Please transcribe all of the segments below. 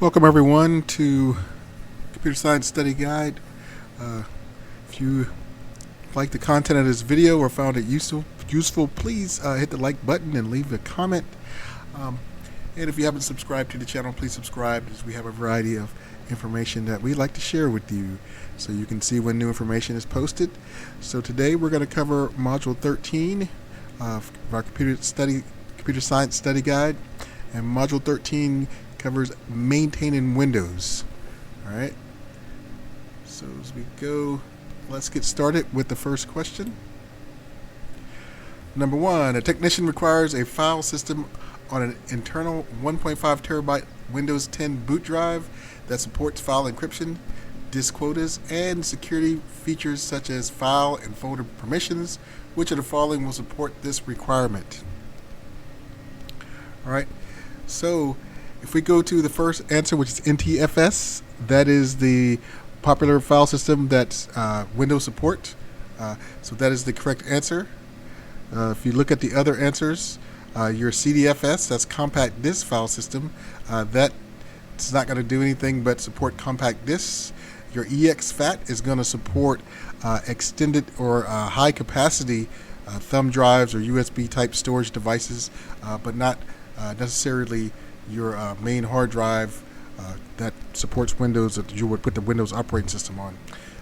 Welcome everyone to Computer Science Study Guide. If you like the content of this video or found it useful, please hit the like button and leave a comment. And if you haven't subscribed to the channel, please subscribe, as we have a variety of information that we like to share with you so you can see when new information is posted. So today we're going to cover Module 13 of our Computer Science Study Guide, and Module 13 covers maintaining Windows. Alright, so as we go, let's get started with the first question. Number 1, a technician requires a file system on an internal 1.5 terabyte Windows 10 boot drive that supports file encryption, disk quotas, and security features such as file and folder permissions. Which of the following will support this requirement? Alright, so if we go to the first answer, which is NTFS, that is the popular file system that Windows support. So that is the correct answer. If you look at the other answers, your CDFS, that's compact disk file system, that's not going to do anything but support compact disks. Your EXFAT is going to support extended or high capacity thumb drives or USB type storage devices, but not necessarily your main hard drive that supports Windows that you would put the Windows operating system on.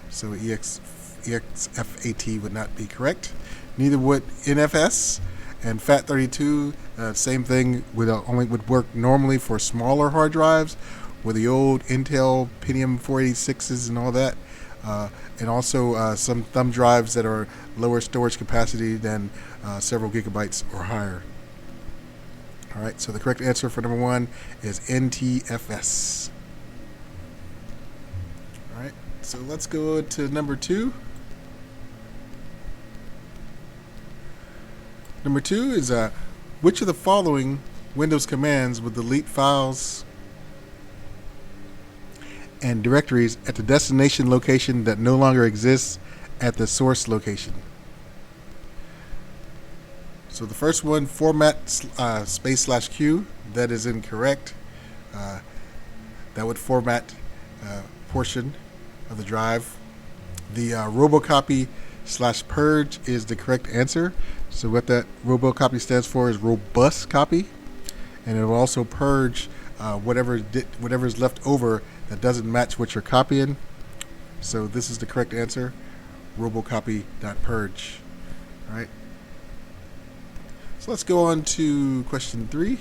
So EXFAT would not be correct. Neither would NFS, and FAT32, same thing, only would work normally for smaller hard drives with the old Intel Pentium 486s and all that, and also some thumb drives that are lower storage capacity than several gigabytes or higher. Alright, so the correct answer for number 1 is NTFS. Alright, so let's go to number 2. Number 2 is which of the following Windows commands would delete files and directories at the destination location that no longer exists at the source location? So the first one, format /Q, that is incorrect. That would format a portion of the drive. The robocopy /purge is the correct answer. So what that robocopy stands for is robust copy, and it will also purge whatever is left over that doesn't match what you're copying. So this is the correct answer, robocopy.purge. All right. So let's go on to question 3.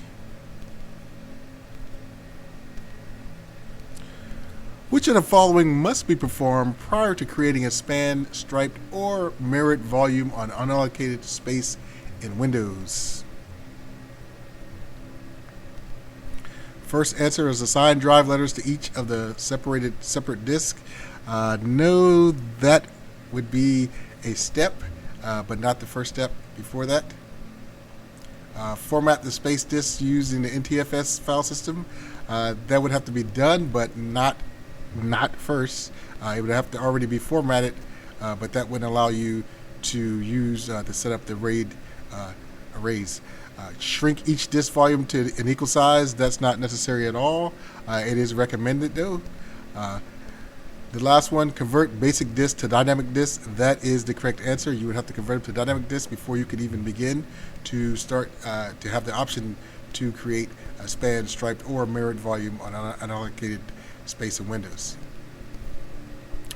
Which of the following must be performed prior to creating a span, striped, or mirrored volume on unallocated space in Windows? First answer is assign drive letters to each of the separate disks. No, that would be a step, but not the first step before that. Format the space disks using the NTFS file system. That would have to be done, but not first. It would have to already be formatted, but that wouldn't allow you to use to set up the RAID arrays. Shrink each disk volume to an equal size. That's not necessary at all. It is recommended though. The last one, convert basic disk to dynamic disk. That is the correct answer. You would have to convert it to dynamic disk before you could even begin to start to have the option to create a span, striped, or mirrored volume on unallocated space in Windows.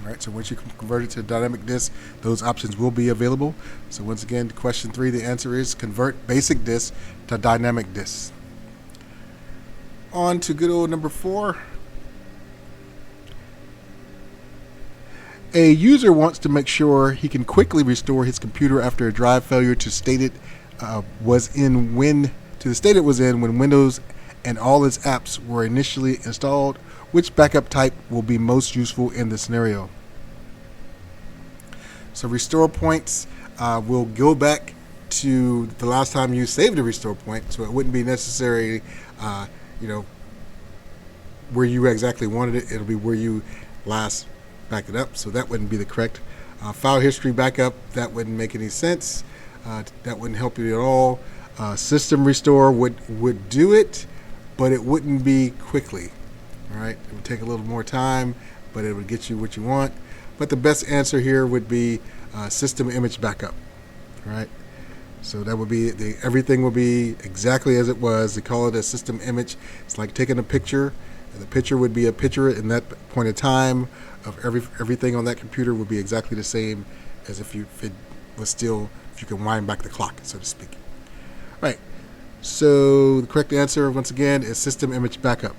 Alright, so once you convert it to dynamic disk, those options will be available. So once again, question 3, the answer is convert basic disk to dynamic disk. On to good old number 4. A user wants to make sure he can quickly restore his computer after a drive failure to the state it was in when Windows and all its apps were initially installed. Which backup type will be most useful in this scenario? So restore points will go back to the last time you saved a restore point, so it wouldn't be necessary, where you exactly wanted it. It'll be where you last backed it up, so that wouldn't be the correct. File history backup, that wouldn't make any sense. That wouldn't help you at all. System restore would do it, but it wouldn't be quickly. All right, it would take a little more time, but it would get you what you want. But the best answer here would be system image backup. All right, so that would be everything will be exactly as it was. They call it a system image. It's like taking a picture. And the picture would be a picture in that point of time of everything on that computer would be exactly the same as if you can wind back the clock, so to speak. All right. So the correct answer, once again, is system image backup.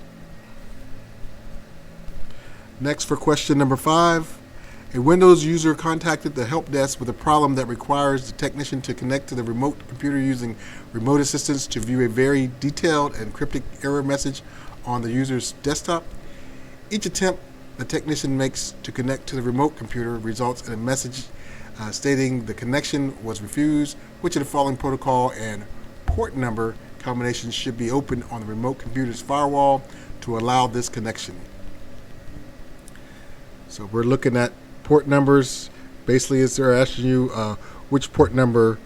Next, for question number 5, a Windows user contacted the help desk with a problem that requires the technician to connect to the remote computer using remote assistance to view a very detailed and cryptic error message on the user's desktop. Each attempt the technician makes to connect to the remote computer results in a message stating the connection was refused. Which of the following protocol and port number combinations should be opened on the remote computer's firewall to allow this connection? So we're looking at port numbers. Basically, they're asking you which port number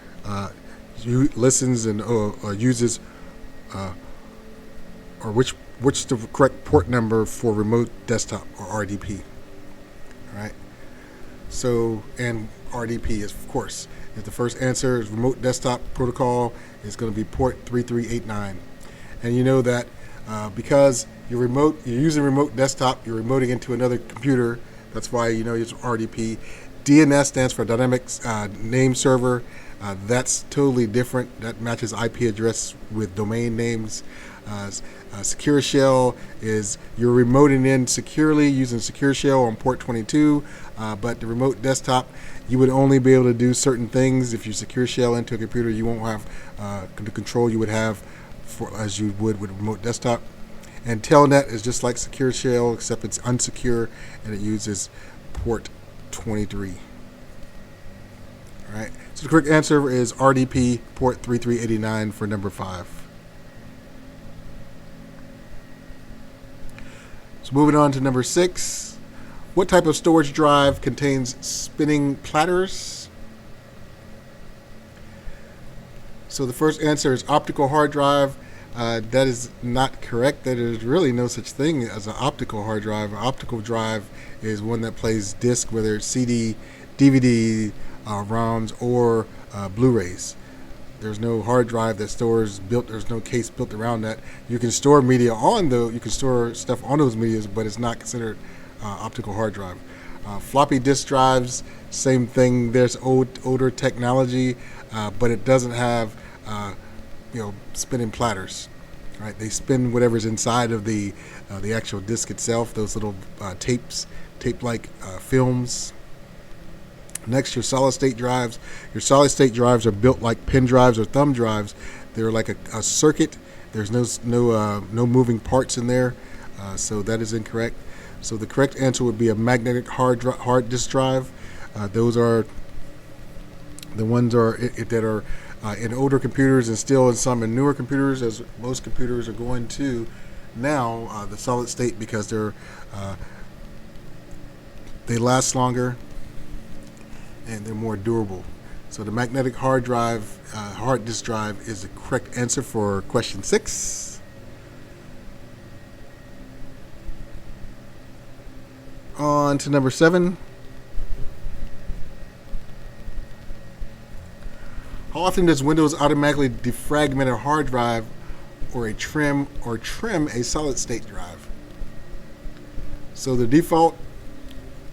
listens and uses, or which the correct port number for remote desktop, or RDP. All right. So, and RDP is, of course, if the first answer is remote desktop protocol, it's going to be port 3389. And you know that because you're using remote desktop, you're remoting into another computer. That's why you know it's RDP. DNS stands for Dynamic Name Server. That's totally different. That matches IP address with domain names. Secure Shell is you're remoting in securely using Secure Shell on port 22, but the remote desktop, you would only be able to do certain things. If you Secure Shell into a computer, you won't have the control you would have as you would with remote desktop. And Telnet is just like Secure Shell, except it's unsecure and it uses port 23. All right. So the correct answer is RDP port 3389 for number 5. So moving on to number 6. What type of storage drive contains spinning platters? So the first answer is optical hard drive. That is not correct. There is really no such thing as an optical hard drive. An optical drive is one that plays disc, whether it's CD, DVD, ROMs, or Blu-rays. There's no hard drive that stores built. There's no case built around that. You can store media on you can store stuff on those medias, but it's not considered optical hard drive. Floppy disk drives, same thing. There's older technology, but it doesn't have spinning platters. Right? They spin whatever's inside of the actual disc itself. Those little tape-like films. Next, your solid-state drives. Your solid-state drives are built like pen drives or thumb drives. They're like a circuit. There's no moving parts in there, so that is incorrect. So the correct answer would be a magnetic hard disk drive. Those are the ones that are in older computers and still in some in newer computers, as most computers are going to now, the solid state, because they last longer and they're more durable. So the magnetic hard disk drive is the correct answer for question 6. On to number 7. How often does Windows automatically defragment a hard drive or trim a solid state drive? So the default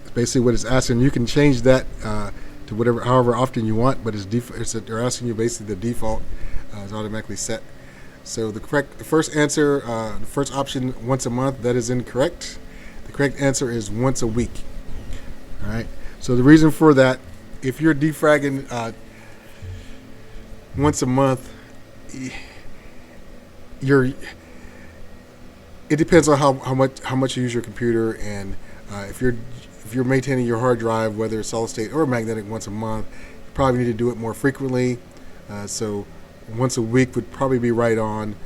is basically what it's asking. You can change that to however often you want, but they're asking you basically the default is automatically set. So the first answer, the first option, once a month, that is incorrect. The correct answer is once a week. All right. So the reason for that, if you're defragging once a month, it depends on how much you use your computer, and if you're maintaining your hard drive, whether it's solid state or magnetic, once a month, you probably need to do it more frequently. So once a week would probably be right on.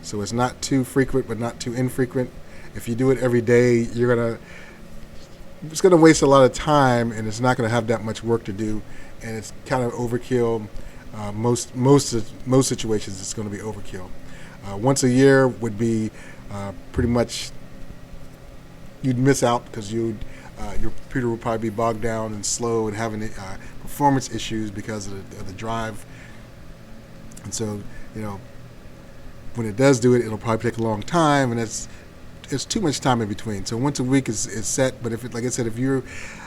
So it's not too frequent, but not too infrequent. If you do it every day, it's gonna waste a lot of time, and it's not gonna have that much work to do, and it's kind of overkill. Most situations, it's going to be overkill. Once a year would be pretty much you'd miss out because your computer would probably be bogged down and slow and having performance issues because of the drive. And so, when it does do it, it'll probably take a long time, and it's too much time in between. So once a week is set. But like I said, if you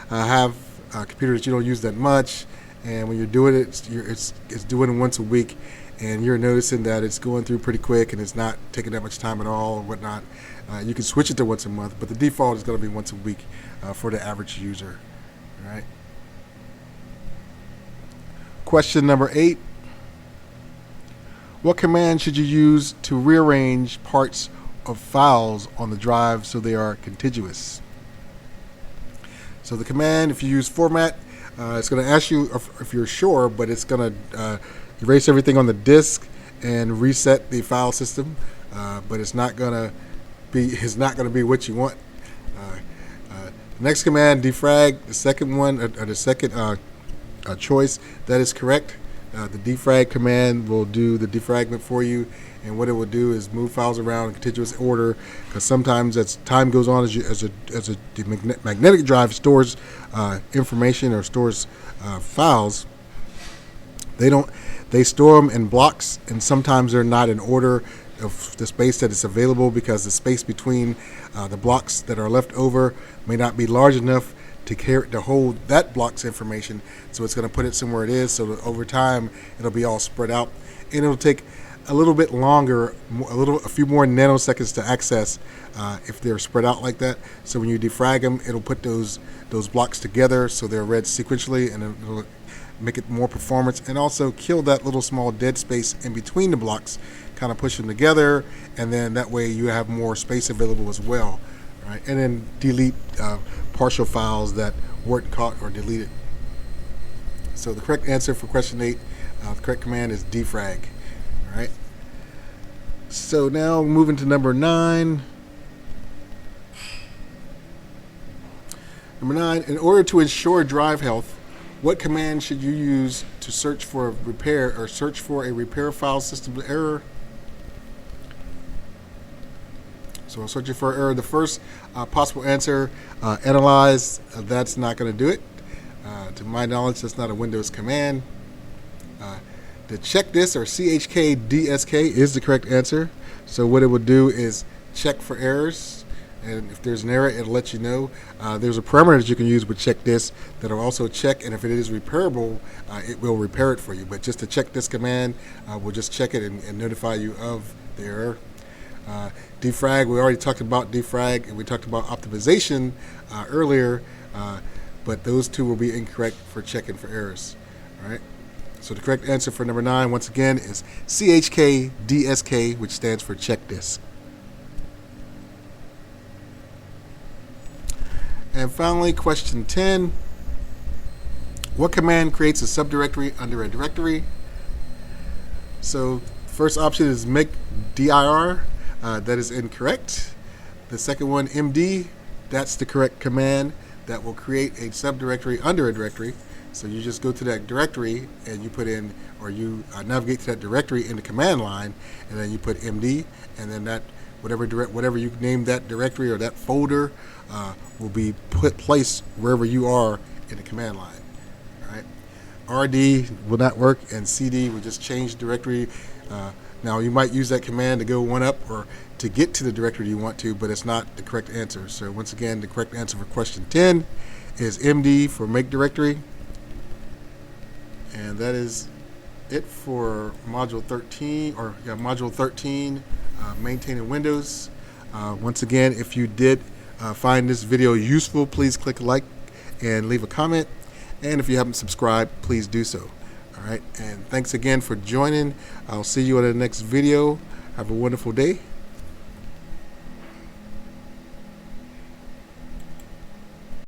have a computer that you don't use that much, and when you're doing it, it's doing it once a week, and you're noticing that it's going through pretty quick and it's not taking that much time at all or whatnot, you can switch it to once a month. But the default is going to be once a week for the average user. All right. Question number 8. What command should you use to rearrange parts of files on the drive so they are contiguous? So the command, if you use format, it's going to ask you if you're sure, but it's going to erase everything on the disk and reset the file system. But it's not going to be what you want. The next command, defrag, the second one, or the second choice, that is correct. The defrag command will do the defragment for you, and what it will do is move files around in contiguous order, because sometimes as time goes on, the magnetic drive stores information or stores files, they store them in blocks, and sometimes they're not in order of the space that is available, because the space between the blocks that are left over may not be large enough to hold that block's information. So it's going to put it somewhere it is, so that over time it'll be all spread out, and it'll take a little bit longer, a few more nanoseconds to access if they're spread out like that. So when you defrag them, it'll put those blocks together so they're read sequentially, and it'll make it more performance, and also kill that little small dead space in between the blocks, kind of push them together, and then that way you have more space available as well. Right? And then delete partial files that weren't caught or deleted. So the correct answer for question 8, the correct command is defrag. All right. So now moving to number 9. Number 9, in order to ensure drive health, what command should you use to search for a repair file system error? So I'm searching for error. The first possible answer, analyze, that's not going to do it. To my knowledge, that's not a Windows command. The check this, or CHKDSK, is the correct answer. So what it would do is check for errors, and if there's an error, it'll let you know. There's a parameter that you can use with check this that'll also check, and if it is repairable, it will repair it for you. But just to check this command, we'll just check it and notify you of the error. Defrag, we already talked about defrag, and we talked about optimization earlier, but those two will be incorrect for checking for errors. All right. So the correct answer for number 9, once again, is CHKDSK, which stands for check disk. And finally, question 10. What command creates a subdirectory under a directory? So first option is make dir. That is incorrect. The second one, md, that's the correct command that will create a subdirectory under a directory. So you just go to that directory and you put in, or you navigate to that directory in the command line, and then you put md, and then that whatever you name that directory or that folder will be placed wherever you are in the command line. All right. RD will not work, and CD will just change directory. Now you might use that command to go one up or to get to the directory you want to, but it's not the correct answer. So once again, the correct answer for question 10 is MD for make directory. And that is it for module 13, module 13, maintaining Windows. Once again, if you did find this video useful, please click like and leave a comment. And if you haven't subscribed, please do so. All right, and thanks again for joining. I'll see you in the next video. Have a wonderful day.